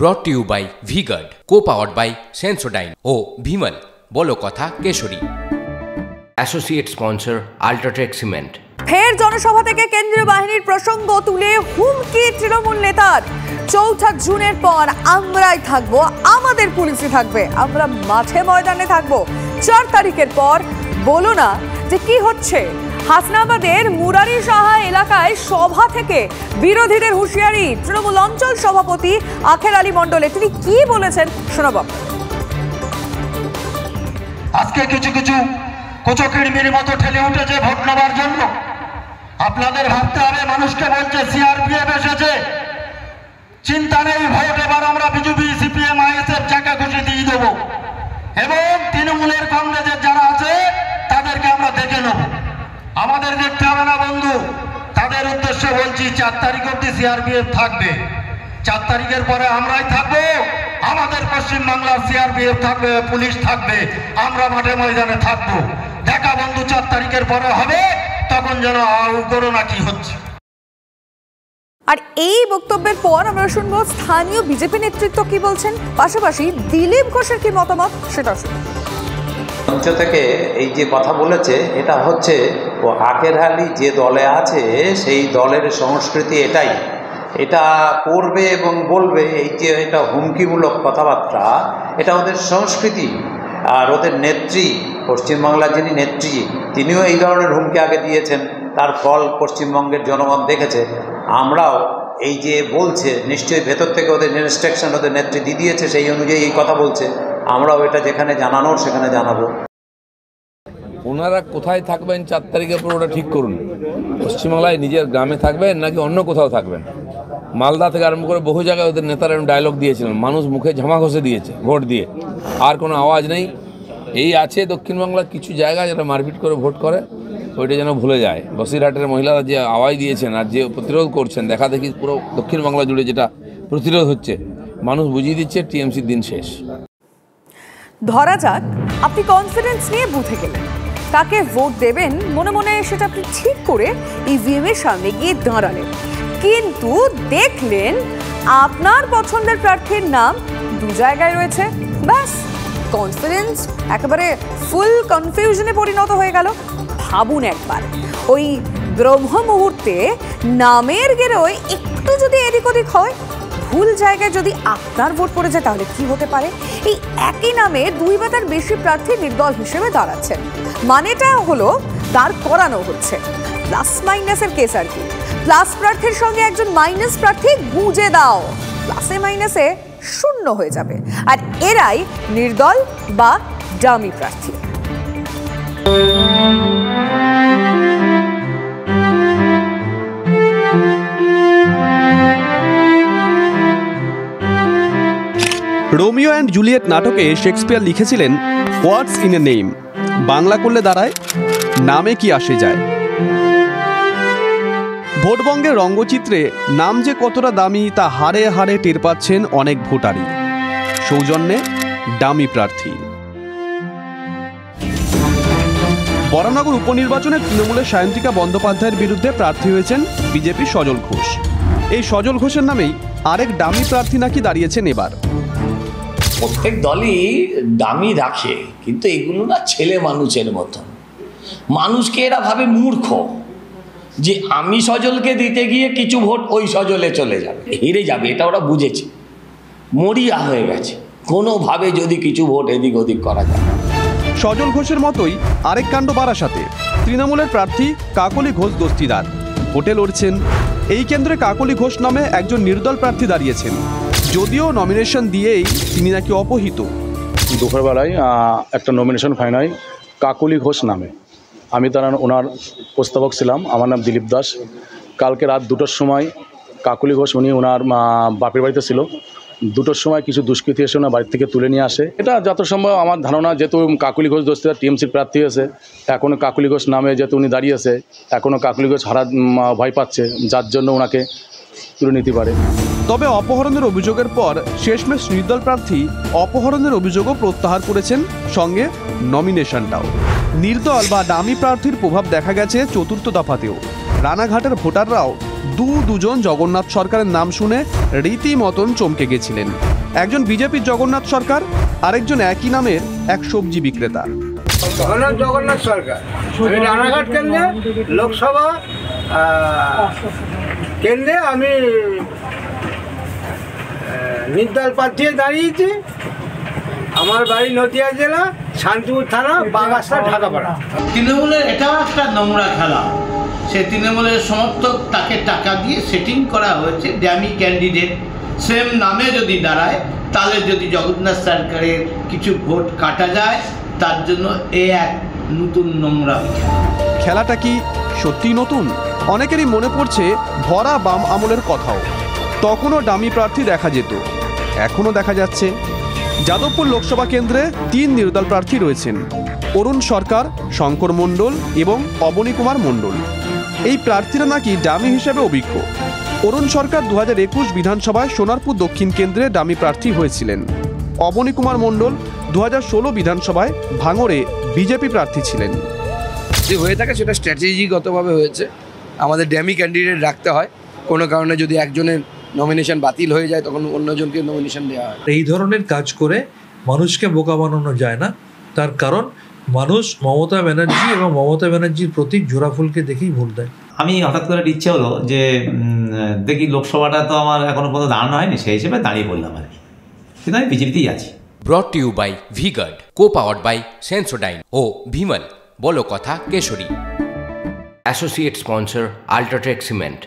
ব্রট to you by V-Guard, co-powered by Sensodyne ও ভিমল বলো কথা কেশরী। Associate sponsor UltraTech cement. ফের জনসভা থেকে কেন্দ্রীয় বাহিনীর প্রসঙ্গ তুলে হুমকি তৃণমূল নেতার। ৪ জুনের পর আমরাই থাকবো, আমাদের পুলিশই থাকবে, আমরা মাঠে ময়দানে থাকবো। ৪ তারিখের পর বলো না যে কি হচ্ছে। হাসনাবাদের মুরারি সাহা এলাকায় সভা থেকে বিরোধীদের হুঁশিয়ারি। তৃণমূল অঞ্চল সভাপতি আখের আলী মণ্ডলের, তিনি কি বলেছেন শোনাব। আজকে কিছু কিছু কুচকিড়মির মতো ঠেলে উঠেছে ভোট নেবার জন্য। আপনাদের ভাবতে হবে, মানুষকে বলছে সিআরপিএফ এসেছে, চিন্তা নেই, ভোট এবার আমরা বিজেপি সিপিএম আইএসএফ যাকে খুশি দিয়ে দেবো, এবং তৃণমূলের কংগ্রেসের যারা আছে তাদেরকে আমরা দেখে নেব। আমাদের দেখতে হবে না বন্ধু, তাদের উদ্দেশ্যে বলছি ৪ তারিখ অব্দি সিআরপিএফ থাকবে। ৪ তারিখের পরে আমরাই থাকবো, আমাদের পশ্চিমবাংলার সিআরপিএফ থাকবে, পুলিশ থাকবে, আমরা মাঠে ময়দানে থাকবো। দেখা বন্ধু ৪ তারিখের পরে হবে, তখন যেন করোনা কি হচ্ছে। আর এই বক্তব্যের পর আমরা শুনবো স্থানীয় বিজেপি নেতৃত্ব কি বলছেন, পাশাপাশি দিলীপ ঘোষের কি মতামত সেটা শুনবো। মঞ্চ থেকে এই যে কথা বলেছে, এটা হচ্ছে ও আখের আলী যে দলে আছে সেই দলের সংস্কৃতি এটাই, এটা করবে এবং বলবে। এই যে এটা হুমকিমূলক কথাবার্তা, এটা ওদের সংস্কৃতি। আর ওদের নেত্রী, পশ্চিমবাংলার যিনি নেত্রী, তিনিও এই ধরনের হুমকি আগে দিয়েছেন, তার ফল পশ্চিমবঙ্গের জনগণ দেখেছে। আমরাও এই যে বলছে, নিশ্চয়ই ভেতর থেকে ওদের ইনস্ট্রাকশন ওদের নেত্রী দিয়ে দিয়েছে, সেই অনুযায়ী এই কথা বলছে। আমরাও এটা যেখানে জানানোর সেখানে জানাবো। ওনারা কোথায় থাকবেন ৪ তারিখের পর ওটা ঠিক করুন। পশ্চিমবাংলায় নিজের গ্রামে থাকবেন নাকি অন্য কোথাও থাকবেন। মালদা থেকে আরম্ভ করে বহু জায়গায় ওদের নেতারা ডায়লগ দিয়েছিলেন, মানুষ মুখে ঝামা ঘষে দিয়েছে ভোট দিয়ে, আর কোনো আওয়াজ নেই। এই আছে দক্ষিণবাংলার কিছু জায়গা যারা মারপিট করে ভোট করে, ওইটা যেন ভুলে যায়। বসিরহাটের মহিলারা যে আওয়াজ দিয়েছেন আর যে প্রতিরোধ করছেন, দেখা দেখি পুরো দক্ষিণবাংলা জুড়ে যেটা প্রতিরোধ হচ্ছে, মানুষ বুঝিয়ে দিচ্ছে টিএমসির দিন শেষ। ধরা যাক আপনি কনফিডেন্স নিয়ে বুথে গেলেন, কাকে ভোট দেবেন মনে মনে সেটা আপনি ঠিক করে ইভিএম এর সামনে গিয়ে দাঁড়ালেন, কিন্তু দেখলেন আপনার পছন্দের প্রার্থীর নাম 2 জায়গায় রয়েছে। ব্যাস, কনফিডেন্স একেবারে ফুল কনফিউশনে পরিণত হয়ে গেল। ভাবুন একবার, ওই ব্রহ্ম মুহূর্তে নামের গেরোয় একটু যদি এদিক ওদিক হয়, ভুল জায়গায় যদি আপনার ভোট পড়ে যায়, তাহলে কি হতে পারে? এই একই নামে 2 বা তার বেশি প্রার্থী নির্দল হিসেবে দাঁড়াচ্ছেন, মানেটা হলো দাঁড় করানো হচ্ছে। প্লাস মাইনাসের কেস আর কি। প্লাস প্রার্থীর সঙ্গে একজন মাইনাস প্রার্থী গুঁজে দাও, প্লাসে মাইনাসে 0 হয়ে যাবে। আর এরাই নির্দল বা ডামি প্রার্থী। রোমিও অ্যান্ড জুলিয়েট নাটকে শেক্সপিয়ার লিখেছিলেন, হোয়াটস ইন এ নেম, বাংলা করলে দাঁড়ায় নামে কি আসে যায়। ভোটবঙ্গের রঙ্গচিত্রে নাম যে কতটা দামি তা হারে হারে টের পাচ্ছেন অনেক ভোটারই। সৌজন্যে ডামি প্রার্থী। বরানগর উপনির্বাচনে তৃণমূলের সায়ন্তিকা বন্দ্যোপাধ্যায়ের বিরুদ্ধে প্রার্থী হয়েছেন বিজেপির সজল ঘোষ। এই সজল ঘোষের নামেই আরেক ডামি প্রার্থী নাকি দাঁড়িয়েছেন এবার। প্রত্যেক দলই দামি রাখে, কিন্তু এগুলো না ছেলে মানুষের মতন। মানুষকে এরা ভাবে মূর্খ, যে আমি সজলকে দিতে গিয়ে কিছু ভোট ওই সজলে চলে যাবে, হেরে যাবে, এটা ওরা বুঝেছে। মরিয়া হয়ে গেছে কোনোভাবে যদি কিছু ভোট এদিক ওদিক করা যায়। সজল ঘোষের মতোই আরেক কাণ্ড বারাসাতে। তৃণমূলের প্রার্থী কাকলি ঘোষ দস্তিদার ভোটে লড়ছেন। এই কেন্দ্রে কাকলি ঘোষ নামে একজন নির্দল প্রার্থী দাঁড়িয়েছেন, যদিও নমিনেশন দিয়েই তিনি নাকি অপহৃত। দুপুরবেলায় একটা নমিনেশন ফাইনাল কাকলি ঘোষ নামে, আমি ওনার প্রস্তাবক ছিলাম। আমার নাম দিলীপ দাস। কালকে রাত 2টোর সময় কাকলি ঘোষ উনি ওনার বাপের বাড়িতে ছিল। 2টোর সময় কিছু দুষ্কৃতী এসে ওনার বাড়ি থেকে তুলে নিয়ে আসে। এটা যত সম্ভব আমার ধারণা, যেহেতু কাকলি ঘোষ দস্তিদার টিএমসির প্রার্থী হয়েছে, এখনও কাকলি ঘোষ নামে যেহেতু উনি দাঁড়িয়েছে, এখনও কাকলি ঘোষ ভয় পাচ্ছে, যার জন্য ওনাকে তুলে নিতে পারে। তবে অপহরণের অভিযোগের পর শেষমেশ নির্দল প্রার্থী অপহরণের অভিযোগও প্রত্যাহার করেছেন, সঙ্গে নমিনেশনটাও। নির্দল বা ডামি প্রার্থীর প্রভাব দেখা গেছে 4র্থ দফাতেও। রানাঘাটের ভোটাররাও দুজন জগন্নাথ সরকারের নাম শুনে রীতিমতন চমকে গেছিলেন। একজন বিজেপির জগন্নাথ সরকার, আরেকজন একই নামের এক সবজি বিক্রেতা। জগন্নাথ সরকার, আমি রানাঘাট কেন্দ্রে লোকসভা কেন্দ্রে আমি নির্দল প্রার্থী দাঁড়িয়েছি। আমার বাড়ি নদিয়া জেলা, শান্তিপুর থানা, বাগাসা, ঢাকাপাড়া। তৃণমূলের এটাও একটা নোংরা খেলা। সে তৃণমূলের সমর্থক, তাকে টাকা দিয়ে সেটিং করা হয়েছে ড্যামি ক্যান্ডিডেট সেম নামে যদি দাঁড়ায়, তাহলে যদি জগন্নাথ সরকারের কিছু ভোট কাটা যায়, তার জন্য এ এক নতুন নোংরা খেলাটা কি সত্যি নতুন? অনেকেরই মনে পড়ছে ভরা বাম আমলের কথাও। তখনও ডামি প্রার্থী দেখা যেত, এখনও দেখা যাচ্ছে। যাদবপুর লোকসভা কেন্দ্রে 3 নির্দল প্রার্থী রয়েছেন, অরুণ সরকার, শঙ্কর মণ্ডল এবং অবনী কুমার মণ্ডল। এই প্রার্থীরা নাকি ডামি হিসেবে অভিজ্ঞ। অরুণ সরকার 2021 বিধানসভায় সোনারপুর দক্ষিণ কেন্দ্রে ডামি প্রার্থী হয়েছিলেন। অবনী কুমার মণ্ডল 2016 বিধানসভায় ভাঙড়ে বিজেপি প্রার্থী ছিলেন। যে হয়ে থাকে সেটা স্ট্র্যাটেজিগতভাবে হয়েছে। আমাদের ড্যামি ক্যান্ডিডেট রাখতে হয়, কোনো কারণে যদি একজনের নমিনেশন বাতিল হয়ে যায় তখন অন্যজনকে নমিনেশন দেওয়া হয়। এই ধরনের কাজ করে মানুষকে বোকা বানানো যায় না, তার কারণ মানুষ মমতা ব্যানার্জি এবং মমতা ব্যানার্জির প্রতীক জোড়াফুলকে দেখেই ভোট দেয়। আমি হঠাৎ করে ইচ্ছে হলো যে দেখি লোকসভাটা তো আমার এখনো পর্যন্ত দাঁড়ানো হয়নি, সেই হিসেবে দাঁড়িয়ে পড়লাম আর কি, কিন্তু আমি বিজেপিতেই আছি। Brought to you by V-Guard, co-powered by Sensodyne ও ভিমল, বলো কথা কেশরী। Associate sponsor UltraTech cement.